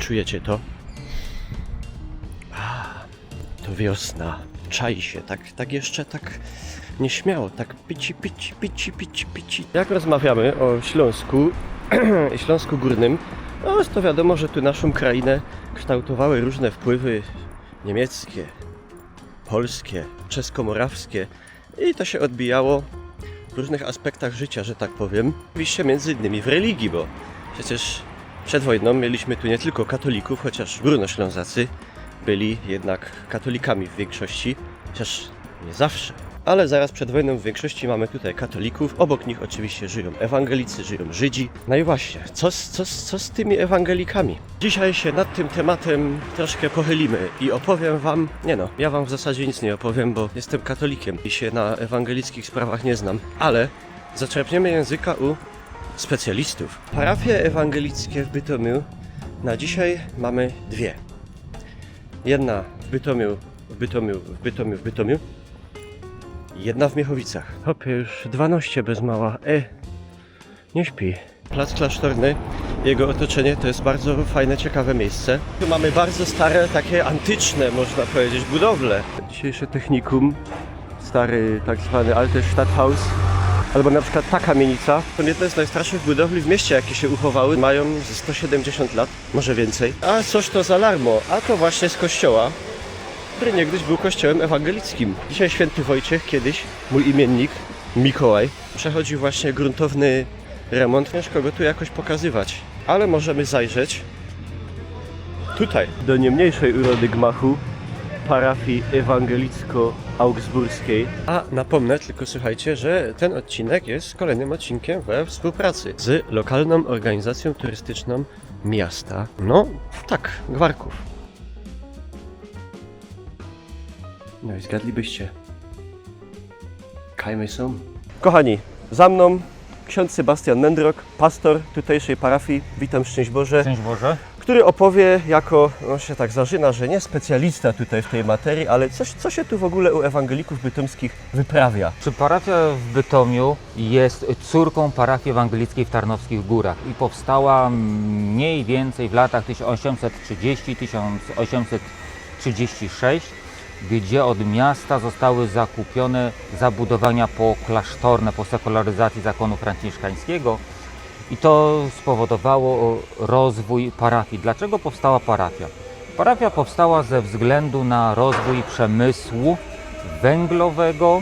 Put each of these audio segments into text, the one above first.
czujecie to? To wiosna. Czai się, tak jeszcze tak nieśmiało, tak pici. Jak rozmawiamy o Śląsku, Śląsku Górnym, no to wiadomo, że tu naszą krainę kształtowały różne wpływy niemieckie, polskie, czesko-morawskie i to się odbijało w różnych aspektach życia, że tak powiem. Oczywiście między innymi w religii, bo przecież przed wojną mieliśmy tu nie tylko katolików, chociaż górnoślązacy byli jednak katolikami w większości, chociaż nie zawsze. Ale zaraz przed wojną w większości mamy tutaj katolików, obok nich oczywiście żyją ewangelicy, żyją Żydzi. No i właśnie, co z tymi ewangelikami? Dzisiaj się nad tym tematem troszkę pochylimy i opowiem wam, ja wam w zasadzie nic nie opowiem, bo jestem katolikiem i się na ewangelickich sprawach nie znam, ale zaczerpniemy języka u specjalistów. Parafie ewangelickie w Bytomiu na dzisiaj mamy dwie. Jedna w Bytomiu, jedna w Miechowicach. Hopie, już 12 bez mała. Nie śpi. Plac Klasztorny, jego otoczenie to jest bardzo fajne, ciekawe miejsce. Tu mamy bardzo stare, takie antyczne, można powiedzieć, budowle. Dzisiejsze technikum, stary tak zwany Alte Stadthaus, albo na przykład ta kamienica. To jedne z najstarszych budowli w mieście, jakie się uchowały. Mają ze 170 lat, może więcej. A coś to za larmo, a to właśnie z kościoła, który niegdyś był kościołem ewangelickim. Dzisiaj święty Wojciech, kiedyś mój imiennik, Mikołaj, przechodził właśnie gruntowny remont. Ciężko go tu jakoś pokazywać, ale możemy zajrzeć tutaj, do niemniejszej urody gmachu parafii ewangelicko-augsburskiej. A napomnę tylko, słuchajcie, że ten odcinek jest kolejnym odcinkiem we współpracy z lokalną organizacją turystyczną miasta, Gwarków. No i zgadlibyście. Kajmy są. Kochani, za mną ksiądz Sebastian Mędrok, pastor tutejszej parafii. Witam, szczęść Boże. Szczęść Boże. Który opowie jako, się tak zażyna, że nie specjalista tutaj w tej materii, ale co się tu w ogóle u ewangelików bytomskich wyprawia? Parafia w Bytomiu jest córką parafii ewangelickiej w Tarnowskich Górach i powstała mniej więcej w latach 1830-1836, gdzie od miasta zostały zakupione zabudowania poklasztorne po sekularyzacji zakonu franciszkańskiego i to spowodowało rozwój parafii. Dlaczego powstała parafia? Parafia powstała ze względu na rozwój przemysłu węglowego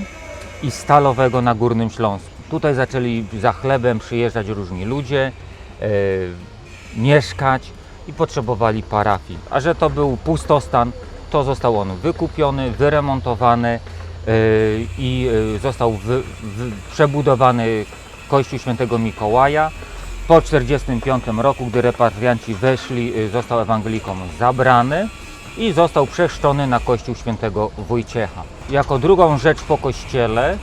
i stalowego na Górnym Śląsku. Tutaj zaczęli za chlebem przyjeżdżać różni ludzie, mieszkać i potrzebowali parafii. A że to był pustostan, to został on wykupiony, wyremontowany i został przebudowany kościół świętego Mikołaja. Po 1945 roku, gdy repatrianci weszli, został ewangelikom zabrany i został przechrzczony na kościół świętego Wojciecha. Jako drugą rzecz po kościele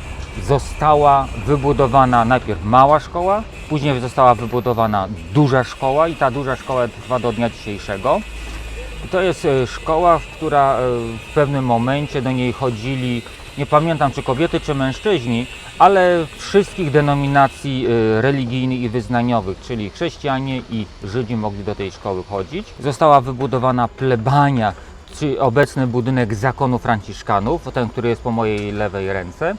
została wybudowana najpierw mała szkoła, później została wybudowana duża szkoła i ta duża szkoła trwa do dnia dzisiejszego. To jest szkoła, która w pewnym momencie do niej chodzili, nie pamiętam czy kobiety, czy mężczyźni, ale wszystkich denominacji religijnych i wyznaniowych, czyli chrześcijanie i Żydzi mogli do tej szkoły chodzić. Została wybudowana plebania, czyli obecny budynek zakonu franciszkanów, ten, który jest po mojej lewej ręce,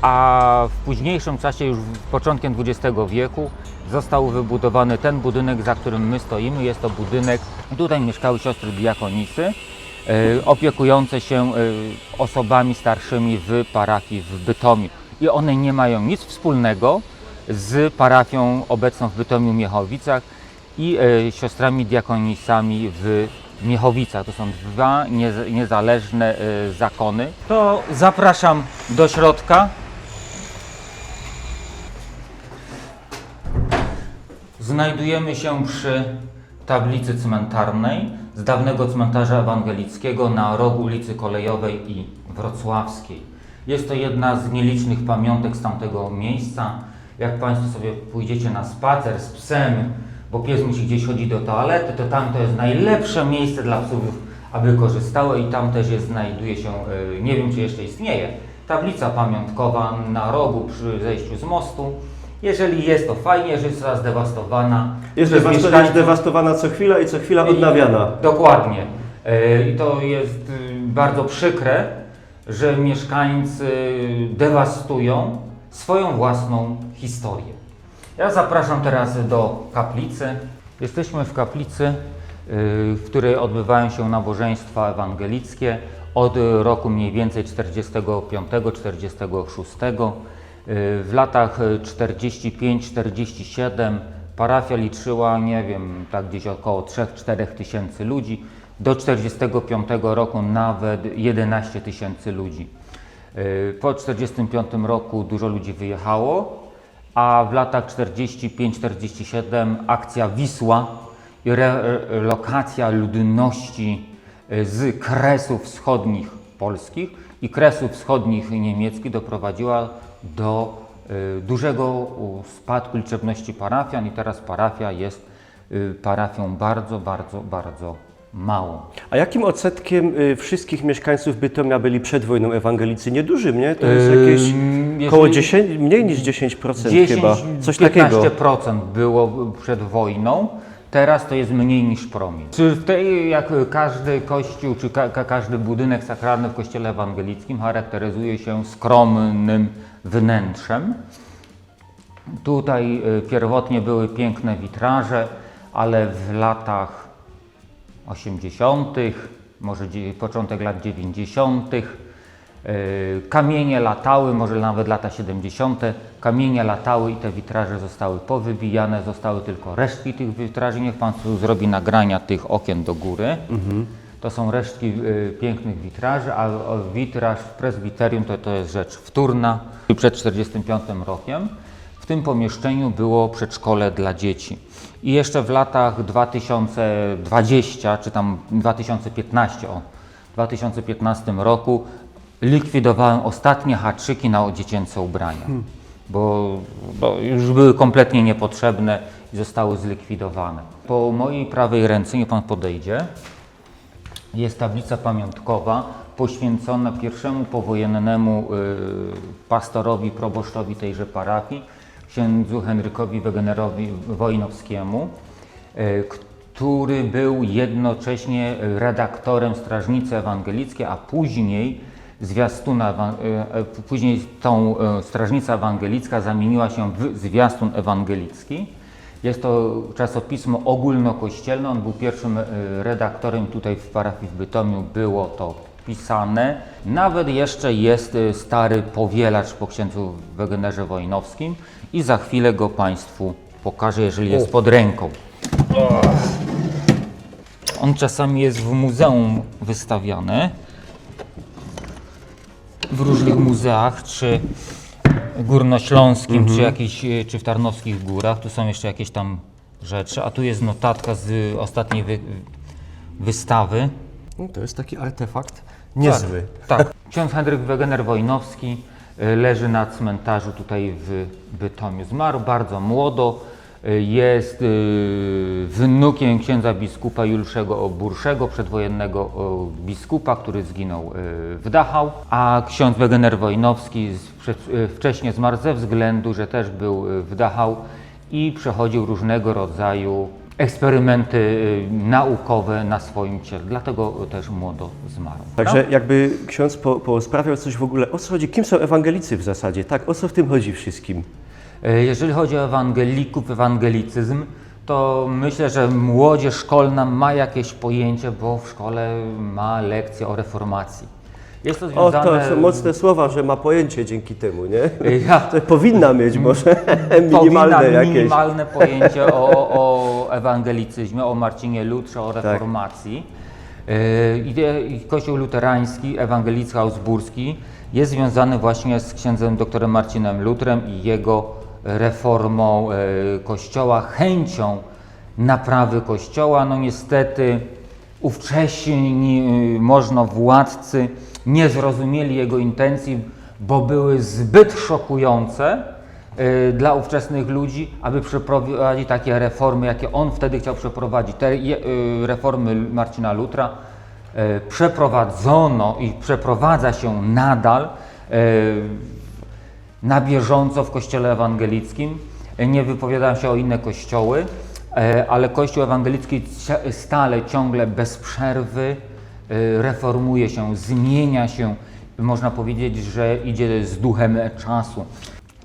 a w późniejszym czasie, już początkiem XX wieku, został wybudowany ten budynek, za którym my stoimy. Jest to budynek, tutaj mieszkały siostry diakonisy, opiekujące się osobami starszymi w parafii w Bytomiu. I one nie mają nic wspólnego z parafią obecną w Bytomiu Miechowicach i siostrami diakonisami w Miechowicach. To są dwa niezależne zakony. To zapraszam do środka. Znajdujemy się przy tablicy cmentarnej z dawnego cmentarza ewangelickiego na rogu ulicy Kolejowej i Wrocławskiej. Jest to jedna z nielicznych pamiątek z tamtego miejsca. Jak Państwo sobie pójdziecie na spacer z psem, bo pies musi gdzieś chodzić do toalety, to tam to jest najlepsze miejsce dla psów, aby korzystały i tam też znajduje się, nie wiem czy jeszcze istnieje, tablica pamiątkowa na rogu przy zejściu z mostu Jeżeli jest, to fajnie, jeżeli została zdewastowana. Jest przez mieszkańców- dewastowana co chwila i co chwila odnawiana. Dokładnie. I to jest bardzo przykre, że mieszkańcy dewastują swoją własną historię. Ja zapraszam teraz do kaplicy. Jesteśmy w kaplicy, w której odbywają się nabożeństwa ewangelickie od roku mniej więcej 45-46. W latach 45-47 parafia liczyła, nie wiem, tak gdzieś około 3-4 tysięcy ludzi. Do 45 roku nawet 11 tysięcy ludzi. Po 45 roku dużo ludzi wyjechało, a w latach 45-47 akcja Wisła i relokacja ludności z Kresów Wschodnich polskich i Kresów Wschodnich niemieckich doprowadziła do dużego spadku liczebności parafian i teraz parafia jest parafią bardzo, bardzo, bardzo małą. A jakim odsetkiem wszystkich mieszkańców Bytomia byli przed wojną ewangelicy? Niedużym, nie? To jest jakieś około 10, mniej niż 10% chyba. Coś takiego. 15% było przed wojną, teraz to jest mniej niż promil. Czy w tej, jak każdy kościół, czy każdy budynek sakralny w kościele ewangelickim charakteryzuje się skromnym wnętrzem. Tutaj pierwotnie były piękne witraże, ale w latach 80., może początek lat 90., kamienie latały, może nawet lata 70., kamienie latały i te witraże zostały powybijane, zostały tylko resztki tych witraży. Niech Pan tu zrobi nagrania tych okien do góry. To są resztki pięknych witraży, a witraż w prezbiterium to jest rzecz wtórna. Przed 1945 rokiem w tym pomieszczeniu było przedszkole dla dzieci. I jeszcze w latach 2020, czy tam 2015, w 2015 roku likwidowałem ostatnie haczyki na dziecięce ubrania, bo już były kompletnie niepotrzebne i zostały zlikwidowane. Po mojej prawej ręce, niech Pan podejdzie, jest tablica pamiątkowa poświęcona pierwszemu powojennemu pastorowi, proboszczowi tejże parafii, księdzu Henrykowi Wegenerowi Wojnowskiemu, który był jednocześnie redaktorem Strażnicy Ewangelickiej, a później tą Strażnica Ewangelicka zamieniła się w Zwiastun Ewangelicki. Jest to czasopismo ogólnokościelne, on był pierwszym redaktorem tutaj w parafii w Bytomiu, było to pisane. Nawet jeszcze jest stary powielacz po księdzu Wegenerze Wojnowskim i za chwilę go Państwu pokażę, jeżeli jest pod ręką. On czasami jest w muzeum wystawiany, w różnych muzeach, czy górnośląskim, czy w Tarnowskich Górach. Tu są jeszcze jakieś tam rzeczy, a tu jest notatka z ostatniej wystawy. No, to jest taki artefakt niezły. Tak. Ksiądz Henryk Wegener Wojnowski leży na cmentarzu tutaj w Bytomiu. Zmarł bardzo młodo. Jest wnukiem księdza biskupa Juliuszego Burszego, przedwojennego biskupa, który zginął w Dachau, a ksiądz Wegener Wojnowski wcześniej zmarł ze względu, że też był w Dachau i przechodził różnego rodzaju eksperymenty naukowe na swoim ciele, dlatego też młodo zmarł. Także jakby ksiądz posprawiał coś w ogóle, o co chodzi, kim są ewangelicy w zasadzie, tak? O co w tym chodzi wszystkim? Jeżeli chodzi o ewangelików, ewangelicyzm, to myślę, że młodzież szkolna ma jakieś pojęcie, bo w szkole ma lekcje o reformacji. Jest to związane... to są mocne słowa, że ma pojęcie dzięki temu, nie? Ja... To powinna mieć może minimalne pojęcie o ewangelicyzmie, o Marcinie Lutrze, o reformacji. I Kościół luterański, ewangelicko-augsburski jest związany właśnie z księdzem doktorem Marcinem Lutrem i jego reformą Kościoła, chęcią naprawy Kościoła. No niestety ówcześni możnowładcy nie zrozumieli jego intencji, bo były zbyt szokujące dla ówczesnych ludzi, aby przeprowadzić takie reformy, jakie on wtedy chciał przeprowadzić. Te reformy Marcina Lutra przeprowadzono i przeprowadza się nadal na bieżąco w Kościele Ewangelickim. Nie wypowiadam się o inne kościoły, ale Kościół Ewangelicki stale, ciągle, bez przerwy reformuje się, zmienia się. Można powiedzieć, że idzie z duchem czasu.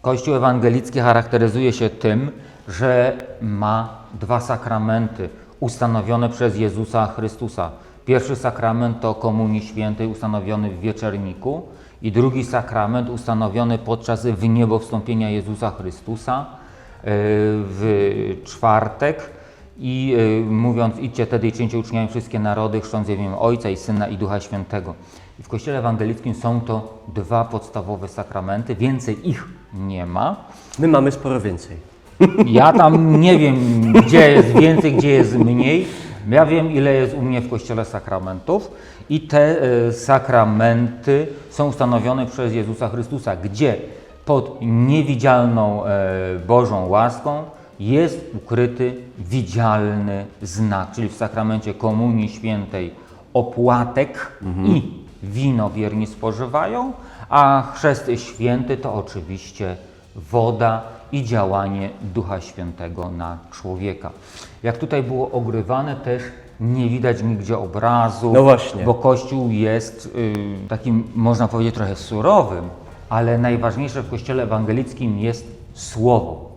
Kościół ewangelicki charakteryzuje się tym, że ma 2 sakramenty ustanowione przez Jezusa Chrystusa. Pierwszy sakrament to Komunii Świętej ustanowiony w wieczerniku i drugi sakrament ustanowiony podczas wniebowstąpienia Jezusa Chrystusa w czwartek. I mówiąc, idźcie wtedy i czyńcie uczniami wszystkie narody, chrzcząc w imię Ojca i Syna i Ducha Świętego. I w Kościele Ewangelickim są to 2 podstawowe sakramenty, więcej ich nie ma. My mamy sporo więcej. Ja tam nie wiem, gdzie jest więcej, gdzie jest mniej. Ja wiem, ile jest u mnie w Kościele sakramentów i te sakramenty są ustanowione przez Jezusa Chrystusa, gdzie pod niewidzialną Bożą łaską jest ukryty widzialny znak, czyli w sakramencie Komunii Świętej opłatek i wino wierni spożywają, a chrzest święty to oczywiście woda i działanie Ducha Świętego na człowieka. Jak tutaj było ogrywane, też nie widać nigdzie obrazu, No właśnie. bo Kościół jest takim, można powiedzieć, trochę surowym, ale najważniejsze w Kościele Ewangelickim jest Słowo.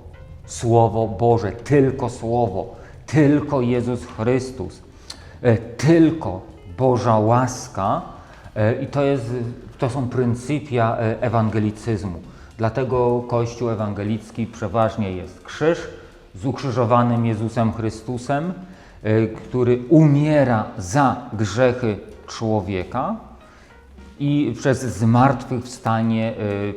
Słowo Boże, tylko Słowo, tylko Jezus Chrystus, tylko Boża łaska i to są pryncypia ewangelicyzmu. Dlatego Kościół ewangelicki przeważnie jest krzyż z ukrzyżowanym Jezusem Chrystusem, który umiera za grzechy człowieka i przez zmartwychwstanie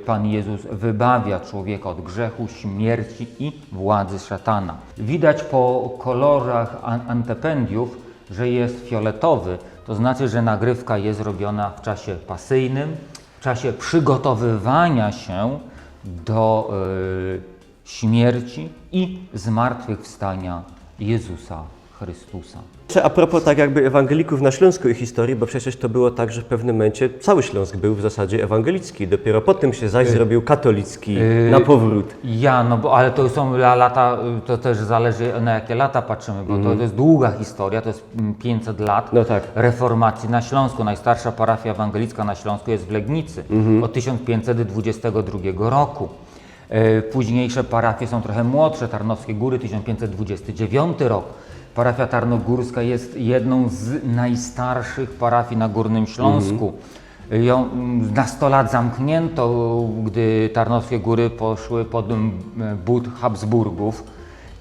Pan Jezus wybawia człowieka od grzechu, śmierci i władzy szatana. Widać po kolorach antependiów, że jest fioletowy, to znaczy, że nagrywka jest robiona w czasie pasyjnym, w czasie przygotowywania się do śmierci i zmartwychwstania Jezusa Chrystusa. A propos tak jakby ewangelików na Śląsku i historii, bo przecież to było tak, że w pewnym momencie cały Śląsk był w zasadzie ewangelicki. Dopiero potem się zaś zrobił katolicki na powrót. Ale to są lata, to też zależy na jakie lata patrzymy, bo to jest długa historia, to jest 500 lat No tak. reformacji na Śląsku. Najstarsza parafia ewangelicka na Śląsku jest w Legnicy od 1522 roku. Późniejsze parafie są trochę młodsze, Tarnowskie Góry 1529 rok. Parafia Tarnogórska jest jedną z najstarszych parafii na Górnym Śląsku. Ją na 100 lat zamknięto, gdy Tarnowskie Góry poszły pod but Habsburgów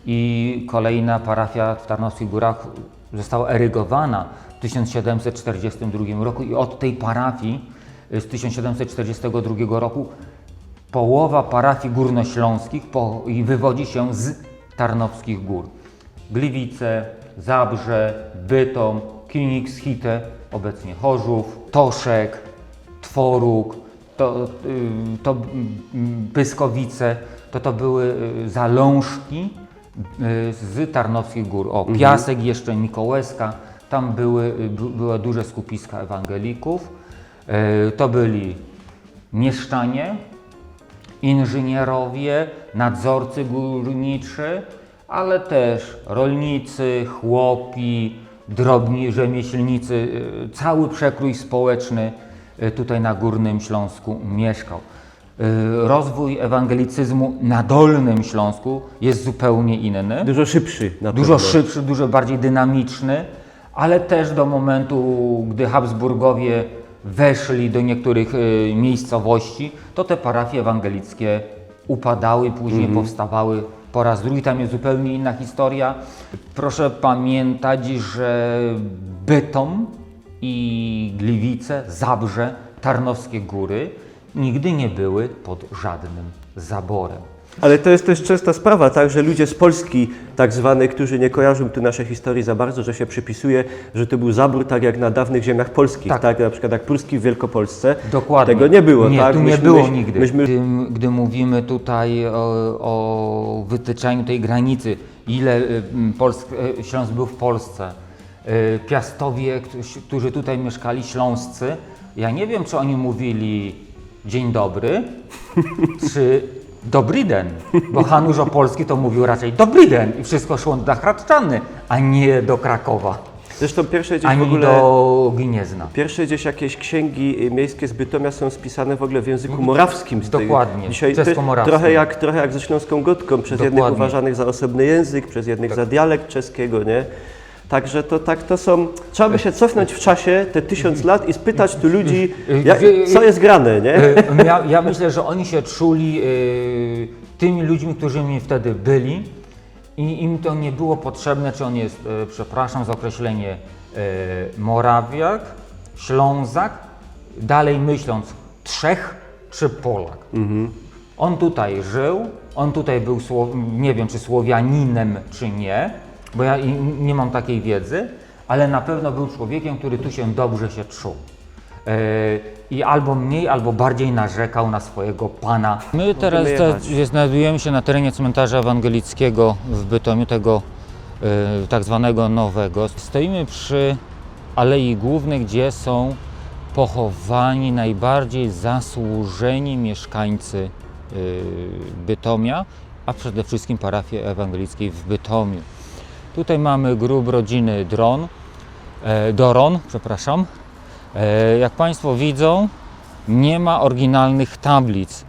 i kolejna parafia w Tarnowskich Górach została erygowana w 1742 roku i od tej parafii z 1742 roku połowa parafii górnośląskich wywodzi się z Tarnowskich Gór. Gliwice, Zabrze, Bytom, Konigshitte, obecnie Chorzów, Toszek, Tworuk, Pyskowice, to były zalążki z Tarnowskich Gór. Piasek jeszcze, Mikołajska, tam były duże skupiska ewangelików. To byli mieszczanie, inżynierowie, nadzorcy górniczy, ale też rolnicy, chłopi, drobni rzemieślnicy, cały przekrój społeczny tutaj na Górnym Śląsku mieszkał. Rozwój ewangelicyzmu na Dolnym Śląsku jest zupełnie inny. Dużo szybszy na Dużo pewno. szybszy, dużo bardziej dynamiczny, ale też do momentu, gdy Habsburgowie weszli do niektórych miejscowości, to te parafie ewangelickie upadały, później powstawały po raz drugi. Tam jest zupełnie inna historia. Proszę pamiętać, że Bytom i Gliwice, Zabrze, Tarnowskie Góry nigdy nie były pod żadnym zaborem. Ale to jest też częsta sprawa, tak, że ludzie z Polski tak zwanej, którzy nie kojarzą tu naszej historii za bardzo, że się przypisuje, że to był zabór tak jak na dawnych ziemiach polskich, tak, na przykład jak Pruski w Wielkopolsce. Dokładnie. Tego nie było, nie, tak? Tu nie było nigdy. Gdy mówimy tutaj o wytyczeniu tej granicy, ile Śląsk był w Polsce, Piastowie, którzy tutaj mieszkali, śląscy, ja nie wiem, czy oni mówili dzień dobry, czy dobry den, bo Hanusz Opolski to mówił raczej dobry den i wszystko szło na Hradczany, a nie do Krakowa, Zresztą pierwsze gdzieś w ani ogóle... do Gniezna. Pierwsze gdzieś jakieś księgi miejskie z Bytomia są spisane w ogóle w języku morawskim. Dokładnie, Dzisiaj czesko-morawskim. trochę jak ze śląską gotką, przez jednych Dokładnie. uważanych za osobny język, przez jednych za dialekt czeskiego, nie? Także to są... Trzeba by się cofnąć w czasie te 1000 lat i spytać tu ludzi, co jest grane, nie? Ja myślę, że oni się czuli tymi ludźmi, którymi wtedy byli i im to nie było potrzebne, czy on jest, przepraszam za określenie, Morawiak, Ślązak, dalej myśląc Czech czy Polak. On tutaj żył, on tutaj był, nie wiem czy Słowianinem czy nie, bo ja nie mam takiej wiedzy, ale na pewno był człowiekiem, który tu się dobrze się czuł. I albo mniej, albo bardziej narzekał na swojego pana. My teraz znajdujemy się na terenie cmentarza ewangelickiego w Bytomiu, tego tak zwanego nowego. Stoimy przy Alei Głównej, gdzie są pochowani najbardziej zasłużeni mieszkańcy Bytomia, a przede wszystkim parafii ewangelickiej w Bytomiu. Tutaj mamy grób rodziny Doron. Jak Państwo widzą, nie ma oryginalnych tablic.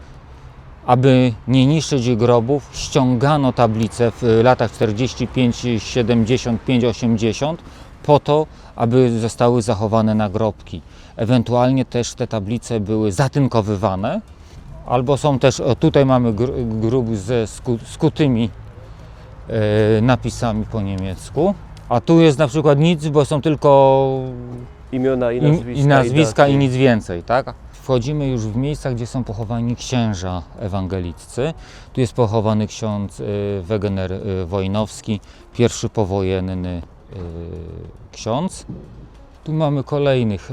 Aby nie niszczyć grobów, ściągano tablice w latach 45, 75, 80 po to, aby zostały zachowane nagrobki. Ewentualnie też te tablice były zatynkowywane, albo są też, tutaj mamy grób ze skutymi napisami po niemiecku, a tu jest na przykład nic, bo są tylko Imiona i nazwiska i nic więcej, tak? Wchodzimy już w miejsca, gdzie są pochowani księża ewangeliccy. Tu jest pochowany ksiądz Wegener Wojnowski, pierwszy powojenny ksiądz. Tu mamy kolejnych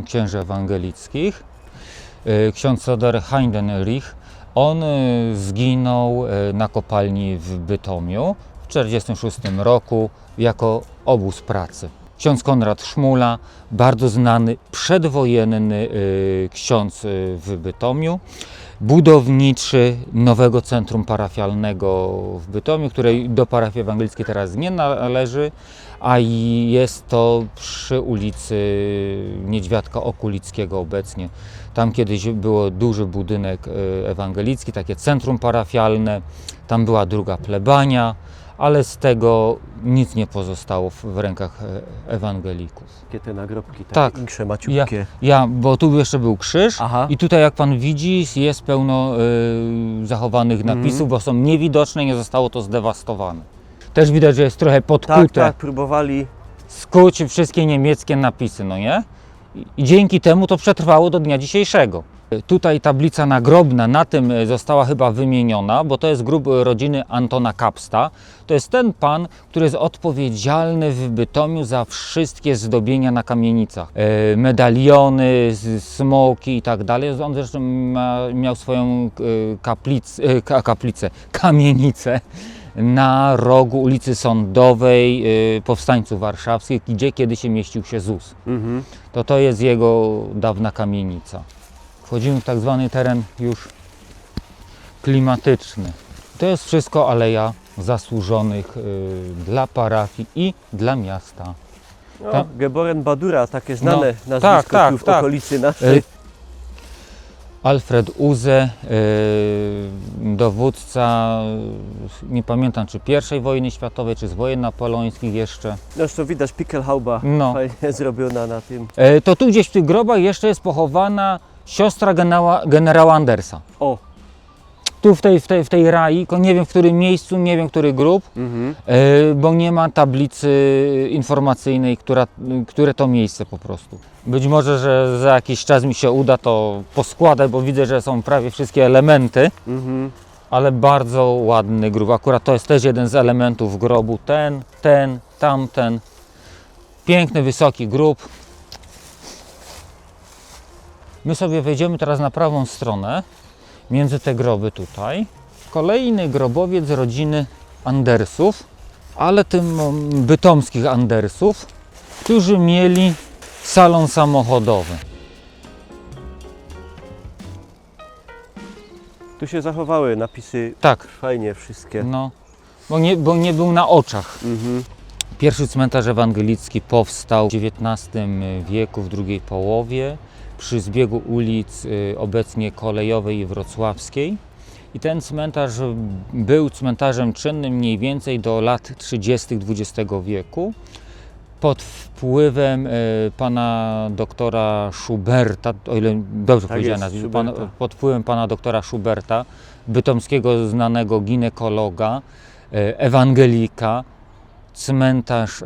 księży ewangelickich. Ksiądz Soder Heidenrich. On zginął na kopalni w Bytomiu w 1946 roku jako obóz pracy. Ksiądz Konrad Szmula, bardzo znany przedwojenny ksiądz w Bytomiu, budowniczy nowego centrum parafialnego w Bytomiu, której do parafii ewangelickiej teraz nie należy, a jest to przy ulicy Niedźwiadka Okulickiego obecnie. Tam kiedyś był duży budynek ewangelicki, takie centrum parafialne, tam była druga plebania, ale z tego nic nie pozostało w rękach ewangelików. Jakie te nagrobki, Tak. większe, maciupkie. Bo tu jeszcze był krzyż. Aha. I tutaj jak Pan widzi jest pełno zachowanych napisów, bo są niewidoczne, nie zostało to zdewastowane. Też widać, że jest trochę podkute. Tak, próbowali. Skuć wszystkie niemieckie napisy, no nie? I dzięki temu to przetrwało do dnia dzisiejszego. Tutaj tablica nagrobna na tym została chyba wymieniona, bo to jest grób rodziny Antona Kapsta. To jest ten pan, który jest odpowiedzialny w Bytomiu za wszystkie zdobienia na kamienicach. Medaliony, smoki i tak dalej. On zresztą miał swoją kamienicę na rogu ulicy Sądowej Powstańców Warszawskich, gdzie kiedyś mieścił się ZUS. To jest jego dawna kamienica. Wchodzimy w tak zwany teren już klimatyczny. To jest wszystko aleja zasłużonych dla parafii i dla miasta. No, Geboren Badura, takie znane nazwisko tak, tu w tak. okolicy naszej. Alfred Uze, dowódca, nie pamiętam czy I wojny światowej, czy z wojen napoleońskich jeszcze. Zresztą widać Pickelhauba, fajnie zrobiona na tym. To tu gdzieś w tych grobach jeszcze jest pochowana siostra generała Andersa. O! Tu w tej rai, tylko nie wiem w którym miejscu, nie wiem który grób, bo nie ma tablicy informacyjnej, które to miejsce po prostu. Być może, że za jakiś czas mi się uda to poskładać, bo widzę, że są prawie wszystkie elementy, ale bardzo ładny grób. Akurat to jest też jeden z elementów grobu, ten, tamten. Piękny, wysoki grób. My sobie wejdziemy teraz na prawą stronę, między te groby tutaj. Kolejny grobowiec rodziny Andersów, ale tym bytomskich Andersów, którzy mieli salon samochodowy. Tu się zachowały napisy Tak, fajnie wszystkie. no, bo nie był na oczach. Mhm. Pierwszy cmentarz ewangelicki powstał w XIX wieku, w drugiej połowie, przy zbiegu ulic obecnie Kolejowej i Wrocławskiej. I ten cmentarz był cmentarzem czynnym mniej więcej do lat 30. XX wieku. Pod wpływem pana doktora Schuberta, o ile dobrze powiedziałem jest, nazwisko, Schuberta. pod wpływem pana doktora Schuberta, bytomskiego znanego ginekologa, ewangelika, cmentarz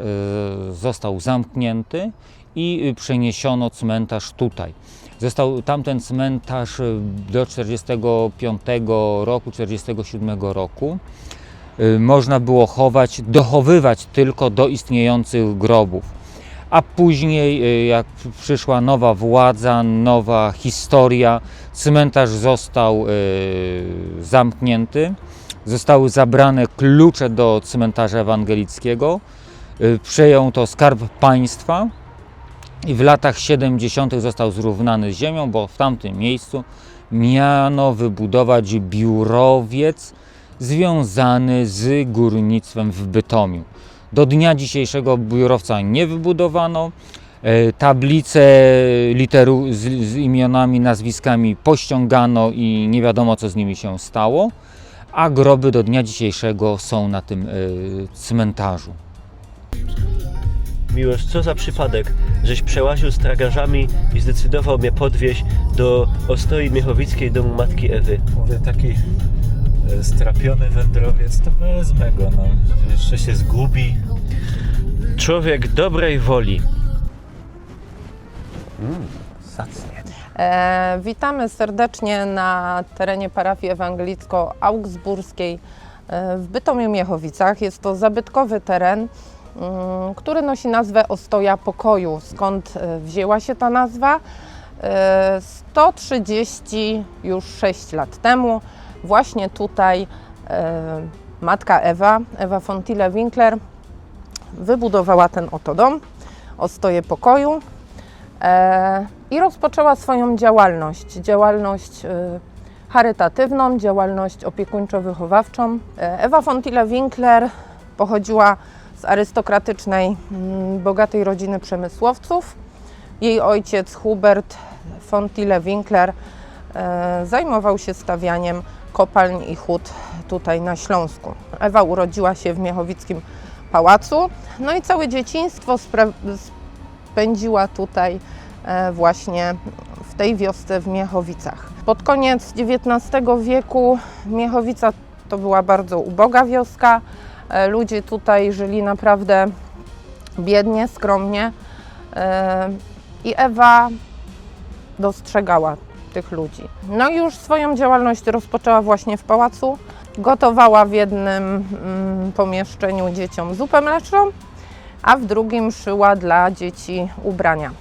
został zamknięty i przeniesiono cmentarz tutaj. Został tamten cmentarz do 45 roku, 47 roku. Można było dochowywać tylko do istniejących grobów. A później, jak przyszła nowa władza, nowa historia, cmentarz został zamknięty. Zostały zabrane klucze do cmentarza ewangelickiego. Przejął to Skarb Państwa i w latach 70. został zrównany z ziemią, bo w tamtym miejscu miano wybudować biurowiec związany z górnictwem w Bytomiu. Do dnia dzisiejszego biurowca nie wybudowano. Tablice z imionami, nazwiskami pościągano i nie wiadomo, co z nimi się stało, a groby do dnia dzisiejszego są na tym cmentarzu. Miłosz, co za przypadek, żeś przełaził z tragarzami i zdecydował mnie podwieźć do Ostoi Miechowickiej, domu matki Ewy. Mówię, taki strapiony wędrowiec, to wezmę go, no. Jeszcze się zgubi. Człowiek dobrej woli. Zacnie. Witamy serdecznie na terenie parafii ewangelicko-augsburskiej w Bytomiu-Miechowicach. Jest to zabytkowy teren, który nosi nazwę Ostoja Pokoju. Skąd wzięła się ta nazwa? 136 lat temu właśnie tutaj matka Ewa von Tille-Winkler wybudowała ten oto dom, Ostoję Pokoju, i rozpoczęła swoją działalność charytatywną, działalność opiekuńczo-wychowawczą. Ewa von Tille-Winkler pochodziła z arystokratycznej, bogatej rodziny przemysłowców. Jej ojciec Hubert von Tille-Winkler zajmował się stawianiem kopalń i hut tutaj na Śląsku. Ewa urodziła się w Miechowickim Pałacu, no i całe dzieciństwo spędziła tutaj właśnie w tej wiosce w Miechowicach. Pod koniec XIX wieku Miechowica to była bardzo uboga wioska. Ludzie tutaj żyli naprawdę biednie, skromnie i Ewa dostrzegała tych ludzi. No i już swoją działalność rozpoczęła właśnie w pałacu. Gotowała w jednym pomieszczeniu dzieciom zupę mleczną, a w drugim szyła dla dzieci ubrania.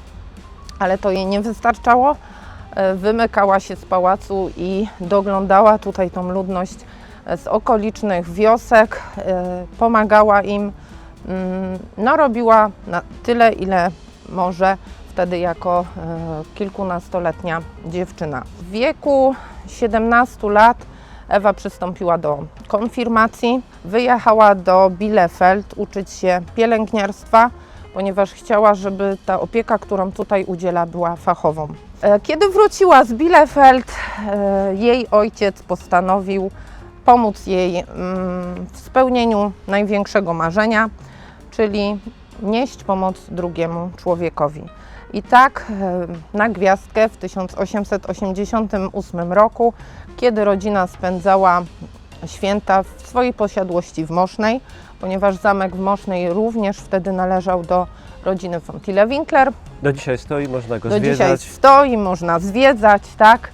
Ale to jej nie wystarczało. Wymykała się z pałacu i doglądała tutaj tą ludność z okolicznych wiosek, pomagała im, no robiła na tyle, ile może wtedy jako kilkunastoletnia dziewczyna. W wieku 17 lat Ewa przystąpiła do konfirmacji, wyjechała do Bielefeld uczyć się pielęgniarstwa, ponieważ chciała, żeby ta opieka, którą tutaj udziela, była fachową. Kiedy wróciła z Bielefeld, jej ojciec postanowił pomóc jej w spełnieniu największego marzenia, czyli nieść pomoc drugiemu człowiekowi. I tak na gwiazdkę w 1888 roku, kiedy rodzina spędzała święta w swojej posiadłości w Mosznej, ponieważ zamek w Mosznej również wtedy należał do rodziny von Tille-Winkler. Do dzisiaj stoi, można go Do zwiedzać. dzisiaj stoi, można zwiedzać, tak.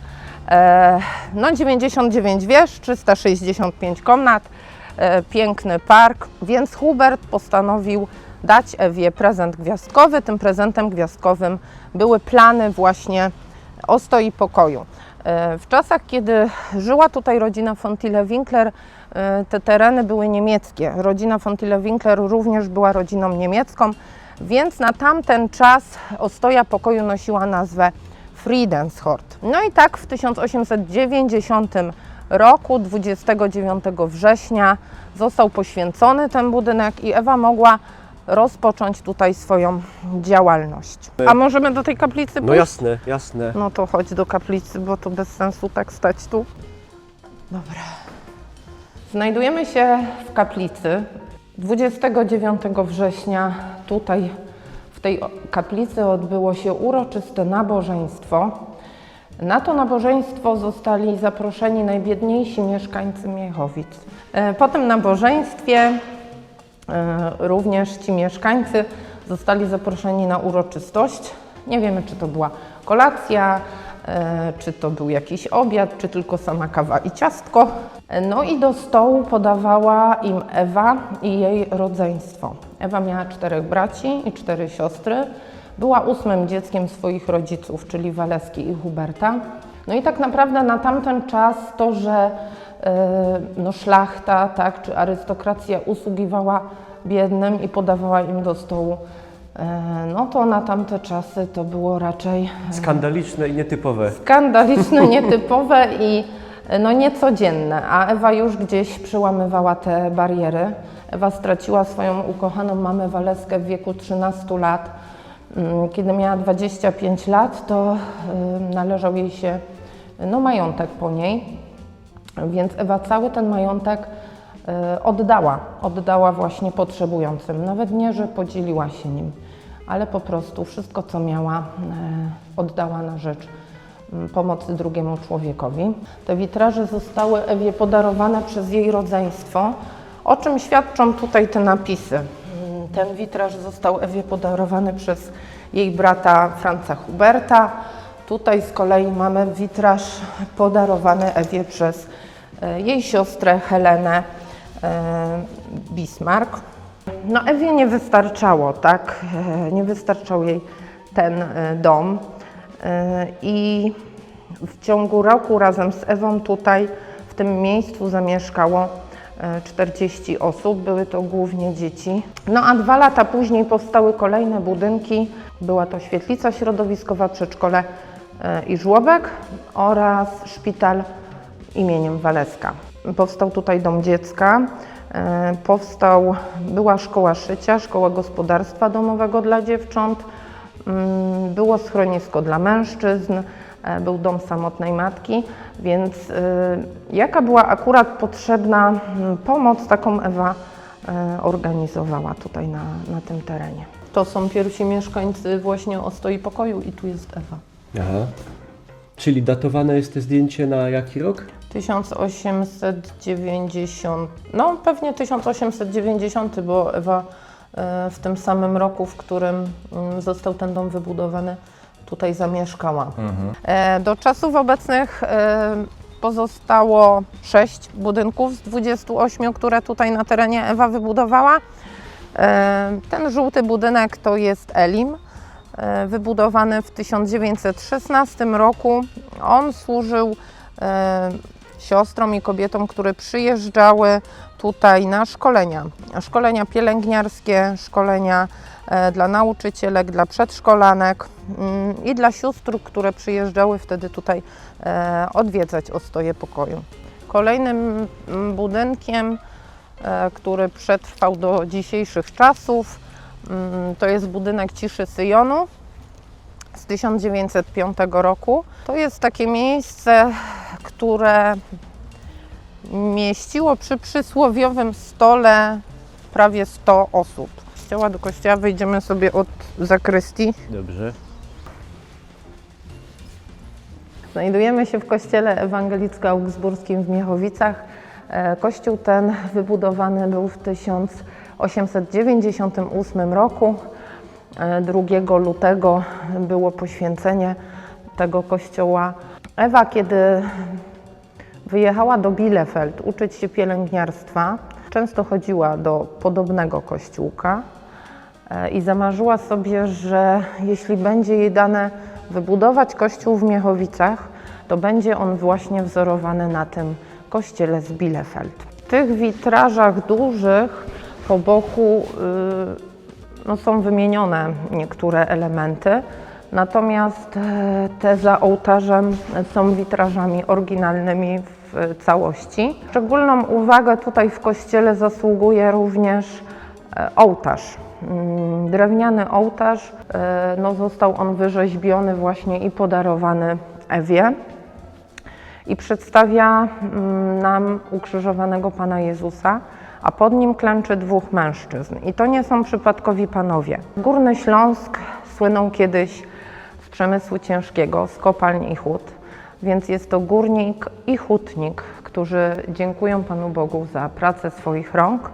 No 99 wież, 365 komnat, piękny park, więc Hubert postanowił dać Ewie prezent gwiazdkowy. Tym prezentem gwiazdkowym były plany właśnie Ostoi Pokoju. W czasach, kiedy żyła tutaj rodzina von Tille-Winkler, te tereny były niemieckie. Rodzina von Tille-Winkler również była rodziną niemiecką, więc na tamten czas Ostoja Pokoju nosiła nazwę Friedenshort. No i tak w 1890 roku, 29 września, został poświęcony ten budynek i Ewa mogła rozpocząć tutaj swoją działalność. A możemy do tej kaplicy pójść? No jasne, jasne. No to chodź do kaplicy, bo to bez sensu tak stać tu. Dobra. Znajdujemy się w kaplicy. 29 września tutaj w tej kaplicy odbyło się uroczyste nabożeństwo. Na to nabożeństwo zostali zaproszeni najbiedniejsi mieszkańcy Miechowic. Po tym nabożeństwie również ci mieszkańcy zostali zaproszeni na uroczystość. Nie wiemy, czy to była kolacja, czy to był jakiś obiad, czy tylko sama kawa i ciastko. No i do stołu podawała im Ewa i jej rodzeństwo. Ewa miała 4 braci i 4 siostry. Była 8. dzieckiem swoich rodziców, czyli Waleski i Huberta. No i tak naprawdę na tamten czas to, że szlachta, tak, czy arystokracja usługiwała biednym i podawała im do stołu, no to na tamte czasy to było raczej Skandaliczne i nietypowe. skandaliczne, nietypowe i niecodzienne, a Ewa już gdzieś przełamywała te bariery. Ewa straciła swoją ukochaną mamę Waleskę w wieku 13 lat. Kiedy miała 25 lat, to należał jej się majątek po niej, więc Ewa cały ten majątek oddała właśnie potrzebującym. Nawet nie, że podzieliła się nim, ale po prostu wszystko, co miała, oddała na rzecz pomocy drugiemu człowiekowi. Te witraże zostały Ewie podarowane przez jej rodzeństwo, o czym świadczą tutaj te napisy. Ten witraż został Ewie podarowany przez jej brata Franza Huberta. Tutaj z kolei mamy witraż podarowany Ewie przez jej siostrę Helenę Bismarck. No Ewie nie wystarczało, tak? Nie wystarczał jej ten dom i w ciągu roku razem z Ewą tutaj w tym miejscu zamieszkało 40 osób, były to głównie dzieci. No a 2 lata później powstały kolejne budynki. Była to świetlica środowiskowa, przedszkole i żłobek oraz szpital imieniem Waleska. Powstał tutaj dom dziecka, była szkoła szycia, szkoła gospodarstwa domowego dla dziewcząt, było schronisko dla mężczyzn, był dom samotnej matki, więc jaka była akurat potrzebna pomoc, taką Ewa organizowała tutaj na tym terenie. To są pierwsi mieszkańcy właśnie Ostoi Pokoju i tu jest Ewa. Aha. Czyli datowane jest to zdjęcie na jaki rok? 1890, no pewnie 1890, bo Ewa w tym samym roku, w którym został ten dom wybudowany, tutaj zamieszkała. Do czasów obecnych pozostało 6 budynków z 28, które tutaj na terenie Ewa wybudowała. Ten żółty budynek to jest Elim, wybudowany w 1916 roku. On służył siostrom i kobietom, które przyjeżdżały tutaj na szkolenia pielęgniarskie, szkolenia dla nauczycielek, dla przedszkolanek i dla sióstr, które przyjeżdżały wtedy tutaj odwiedzać Ostoje Pokoju. Kolejnym budynkiem, który przetrwał do dzisiejszych czasów, to jest budynek Ciszy Syjonu z 1905 roku. To jest takie miejsce, które mieściło przy przysłowiowym stole prawie 100 osób. Do kościoła wejdziemy sobie od zakrystii. Dobrze. Znajdujemy się w kościele ewangelicko-augsburskim w Miechowicach. Kościół ten wybudowany był w 1898 roku. 2 lutego było poświęcenie tego kościoła. Ewa, kiedy wyjechała do Bielefeld uczyć się pielęgniarstwa, często chodziła do podobnego kościółka i zamarzyła sobie, że jeśli będzie jej dane wybudować kościół w Miechowicach, to będzie on właśnie wzorowany na tym kościele z Bielefeld. W tych witrażach dużych po boku są wymienione niektóre elementy, natomiast te za ołtarzem są witrażami oryginalnymi w w całości. Szczególną uwagę tutaj w kościele zasługuje również ołtarz. Drewniany ołtarz, no został on wyrzeźbiony właśnie i podarowany Ewie i przedstawia nam ukrzyżowanego Pana Jezusa, a pod nim klęczy dwóch mężczyzn. I to nie są przypadkowi panowie. Górny Śląsk słynął kiedyś z przemysłu ciężkiego, z kopalń i hut, więc jest to górnik i hutnik, którzy dziękują Panu Bogu za pracę swoich rąk.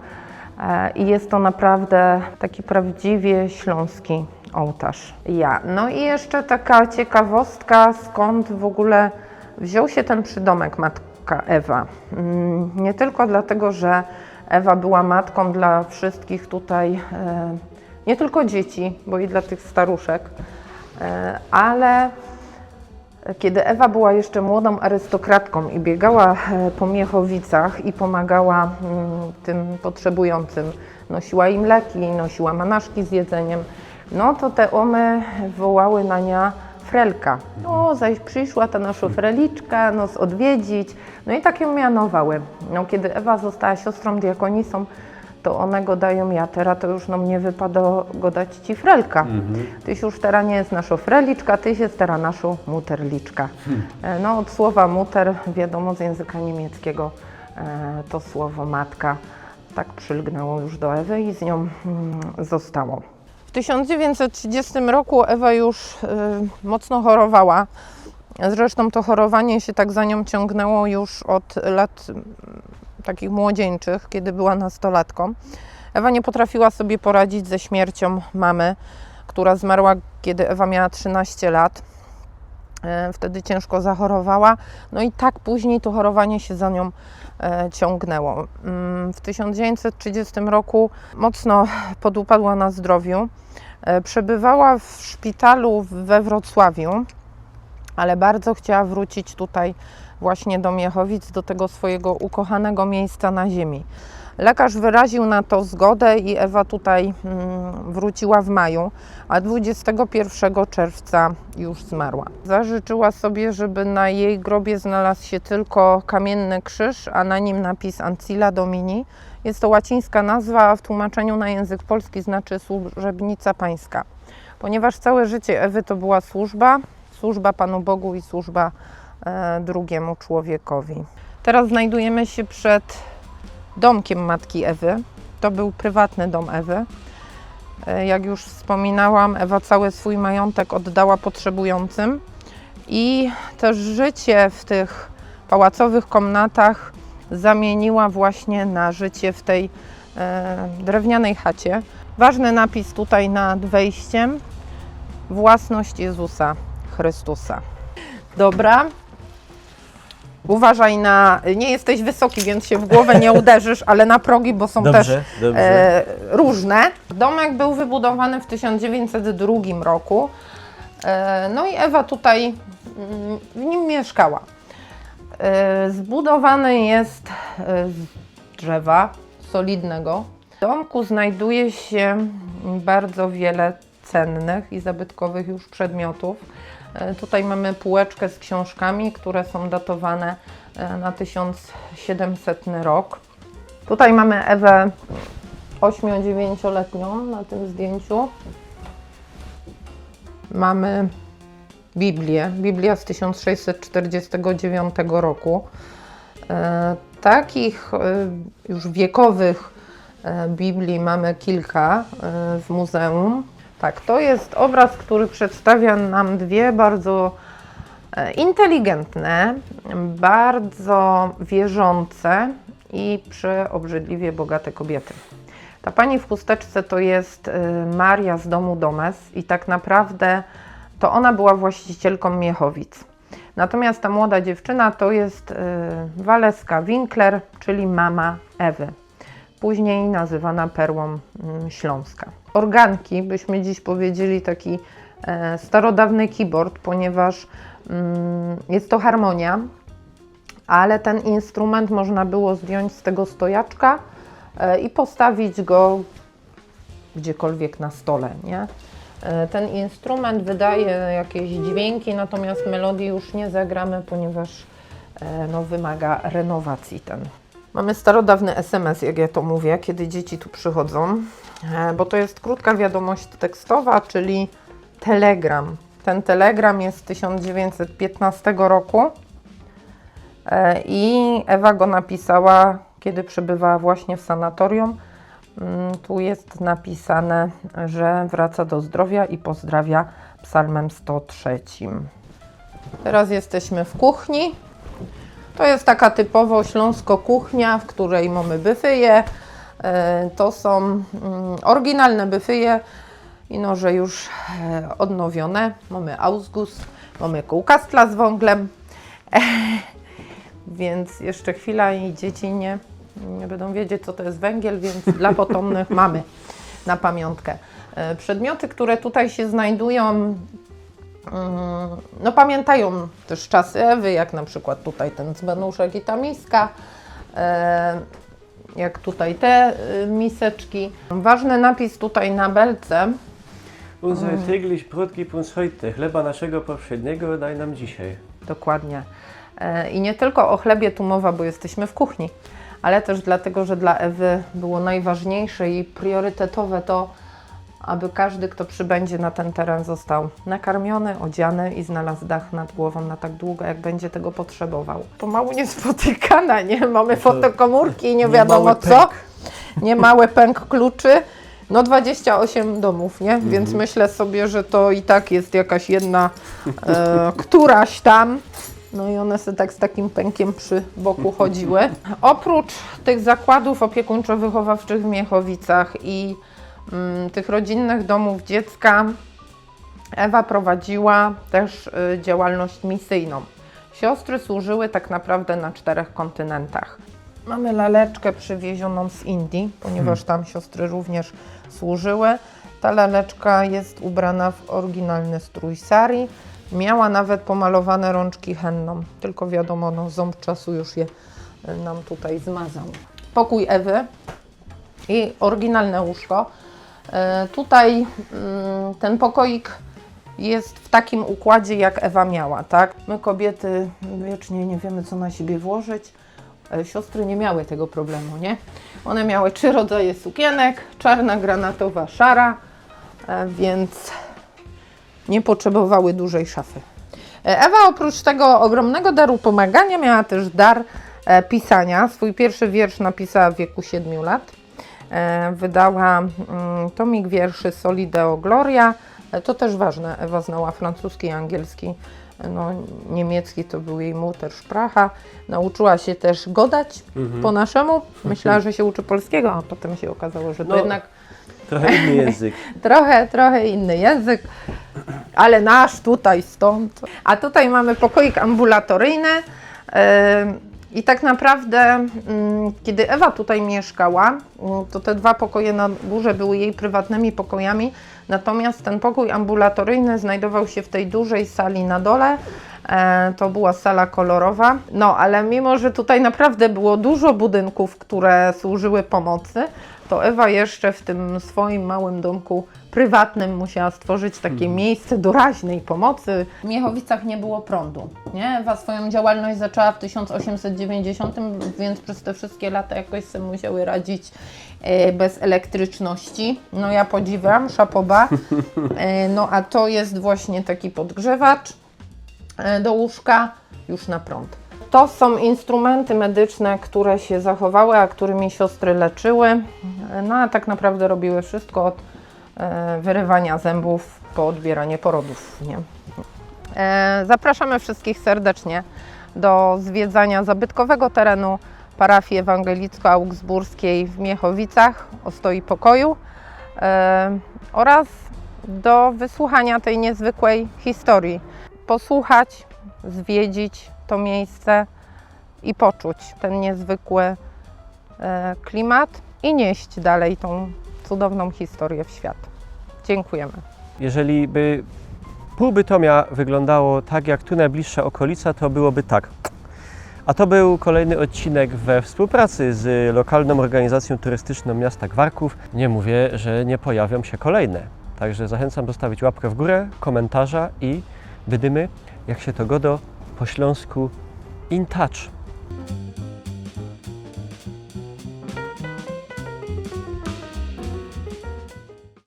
I jest to naprawdę taki prawdziwie śląski ołtarz. No i jeszcze taka ciekawostka, skąd w ogóle wziął się ten przydomek Matka Ewa. Nie tylko dlatego, że Ewa była matką dla wszystkich tutaj, nie tylko dzieci, bo i dla tych staruszek, ale kiedy Ewa była jeszcze młodą arystokratką i biegała po Miechowicach i pomagała tym potrzebującym, nosiła im leki, nosiła manaszki z jedzeniem, no to te omy wołały na nią Frelka. No, zaś przyszła ta nasza Freliczka, nas odwiedzić. No i tak ją mianowały. No, kiedy Ewa została siostrą diakonisą, to one go dają ja, teraz to już nie wypada go dać ci Frelka. Tyś już teraz nie jest nasza Freliczka, tyś jest teraz nasza Muterliczka. No, od słowa muter, wiadomo, z języka niemieckiego to słowo matka tak przylgnęło już do Ewy i z nią zostało. W 1930 roku Ewa już mocno chorowała. Zresztą to chorowanie się tak za nią ciągnęło już od lat takich młodzieńczych, kiedy była nastolatką. Ewa nie potrafiła sobie poradzić ze śmiercią mamy, która zmarła, kiedy Ewa miała 13 lat. Wtedy ciężko zachorowała. No i tak później to chorowanie się za nią ciągnęło. W 1930 roku mocno podupadła na zdrowiu. Przebywała w szpitalu we Wrocławiu, ale bardzo chciała wrócić tutaj właśnie do Miechowic, do tego swojego ukochanego miejsca na ziemi. Lekarz wyraził na to zgodę i Ewa tutaj wróciła w maju, a 21 czerwca już zmarła. Zażyczyła sobie, żeby na jej grobie znalazł się tylko kamienny krzyż, a na nim napis Ancilla Domini. Jest to łacińska nazwa, a w tłumaczeniu na język polski znaczy służebnica pańska. Ponieważ całe życie Ewy to była służba Panu Bogu i służba drugiemu człowiekowi. Teraz znajdujemy się przed domkiem Matki Ewy. To był prywatny dom Ewy. Jak już wspominałam, Ewa cały swój majątek oddała potrzebującym i też życie w tych pałacowych komnatach zamieniła właśnie na życie w tej drewnianej chacie. Ważny napis tutaj nad wejściem: własność Jezusa Chrystusa. Dobra. Uważaj nie jesteś wysoki, więc się w głowę nie uderzysz, ale na progi, bo są też różne. Domek był wybudowany w 1902 roku. No i Ewa tutaj w nim mieszkała. Zbudowany jest z drzewa solidnego. W domku znajduje się bardzo wiele cennych i zabytkowych już przedmiotów. Tutaj mamy półeczkę z książkami, które są datowane na 1700 rok. Tutaj mamy Ewę 8-9-letnią na tym zdjęciu. Mamy Biblia z 1649 roku. Takich już wiekowych Biblii mamy kilka w muzeum. Tak, to jest obraz, który przedstawia nam dwie bardzo inteligentne, bardzo wierzące i przeobrzydliwie bogate kobiety. Ta pani w chusteczce to jest Maria z domu Domes i tak naprawdę to ona była właścicielką Miechowic. Natomiast ta młoda dziewczyna to jest Waleska Winkler, czyli mama Ewy, później nazywana Perłą Śląska. Organki, byśmy dziś powiedzieli, taki starodawny keyboard, ponieważ jest to harmonia, ale ten instrument można było zdjąć z tego stojaczka i postawić go gdziekolwiek na stole, nie? Ten instrument wydaje jakieś dźwięki, natomiast melodii już nie zagramy, ponieważ no, wymaga renowacji ten. Mamy starodawny SMS, jak ja to mówię, kiedy dzieci tu przychodzą, bo to jest krótka wiadomość tekstowa, czyli telegram. Ten telegram jest z 1915 roku i Ewa go napisała, kiedy przebywała właśnie w sanatorium. Tu jest napisane, że wraca do zdrowia i pozdrawia psalmem 103. Teraz jesteśmy w kuchni. To jest taka typowo śląsko kuchnia, w której mamy byfyje. To są oryginalne byfyje i noże już odnowione. Mamy Ausguss, mamy kółkastla z wąglem. Więc jeszcze chwila i dzieci nie będą wiedzieć, co to jest węgiel, więc dla potomnych mamy na pamiątkę. Przedmioty, które tutaj się znajdują, no pamiętają też czasy Ewy, jak na przykład tutaj ten dzbanuszek i ta miska, jak tutaj te miseczki. Ważny napis tutaj na belce. Unser täglich Brot gib uns heute. Chleba naszego powszedniego daj nam dzisiaj. Dokładnie. I nie tylko o chlebie tu mowa, bo jesteśmy w kuchni, ale też dlatego, że dla Ewy było najważniejsze i priorytetowe to, aby każdy, kto przybędzie na ten teren, został nakarmiony, odziany i znalazł dach nad głową na tak długo, jak będzie tego potrzebował. Pomału niespotykana, nie? Mamy fotokomórki i nie wiadomo co. Niemały pęk kluczy. No 28 domów, nie? Więc myślę sobie, że to i tak jest jakaś jedna, któraś tam. No i one sobie tak z takim pękiem przy boku chodziły. Oprócz tych zakładów opiekuńczo-wychowawczych w Miechowicach i tych rodzinnych domów dziecka, Ewa prowadziła też działalność misyjną. Siostry służyły tak naprawdę na 4 kontynentach. Mamy laleczkę przywiezioną z Indii, ponieważ tam siostry również służyły. Ta laleczka jest ubrana w oryginalny strój sari. Miała nawet pomalowane rączki henną, tylko wiadomo, no, ząb czasu już je nam tutaj zmazał. Pokój Ewy i oryginalne łóżko. Tutaj ten pokoik jest w takim układzie, jak Ewa miała, tak? My kobiety wiecznie nie wiemy, co na siebie włożyć. Siostry nie miały tego problemu, nie? One miały 3 rodzaje sukienek, czarna, granatowa, szara, więc nie potrzebowały dużej szafy. Ewa oprócz tego ogromnego daru pomagania miała też dar pisania. Swój pierwszy wiersz napisała w wieku 7 lat. Wydała tomik wierszy Soli Deo Gloria. To też ważne, Ewa znała francuski i angielski. No, niemiecki to był jej Muttersprache. Nauczyła się też godać po naszemu. Myślała, że się uczy polskiego, a potem się okazało, że to jednak Trochę inny język. trochę inny język, ale nasz tutaj, stąd. A tutaj mamy pokoik ambulatoryjny i tak naprawdę, kiedy Ewa tutaj mieszkała, to te 2 pokoje na górze były jej prywatnymi pokojami, natomiast ten pokój ambulatoryjny znajdował się w tej dużej sali na dole. To była sala kolorowa, no ale mimo, że tutaj naprawdę było dużo budynków, które służyły pomocy, to Ewa jeszcze w tym swoim małym domku prywatnym musiała stworzyć takie miejsce doraźnej pomocy. W Miechowicach nie było prądu, nie? Ewa swoją działalność zaczęła w 1890, więc przez te wszystkie lata jakoś sobie musiały radzić bez elektryczności. No ja podziwiam, szapoba. No a to jest właśnie taki podgrzewacz do łóżka już na prąd. To są instrumenty medyczne, które się zachowały, a którymi siostry leczyły. No a tak naprawdę robiły wszystko od wyrywania zębów po odbieranie porodów. Nie? Zapraszamy wszystkich serdecznie do zwiedzania zabytkowego terenu parafii ewangelicko-augsburskiej w Miechowicach, Ostoi Pokoju oraz do wysłuchania tej niezwykłej historii. Posłuchać, zwiedzić to miejsce i poczuć ten niezwykły klimat i nieść dalej tą cudowną historię w świat. Dziękujemy. Jeżeli by pół Bytomia wyglądało tak jak tu najbliższa okolica, to byłoby tak. A to był kolejny odcinek we współpracy z lokalną organizacją turystyczną miasta Gwarków. Nie mówię, że nie pojawią się kolejne. Także zachęcam zostawić łapkę w górę, komentarza i wydymy, jak się to godo po śląsku in touch.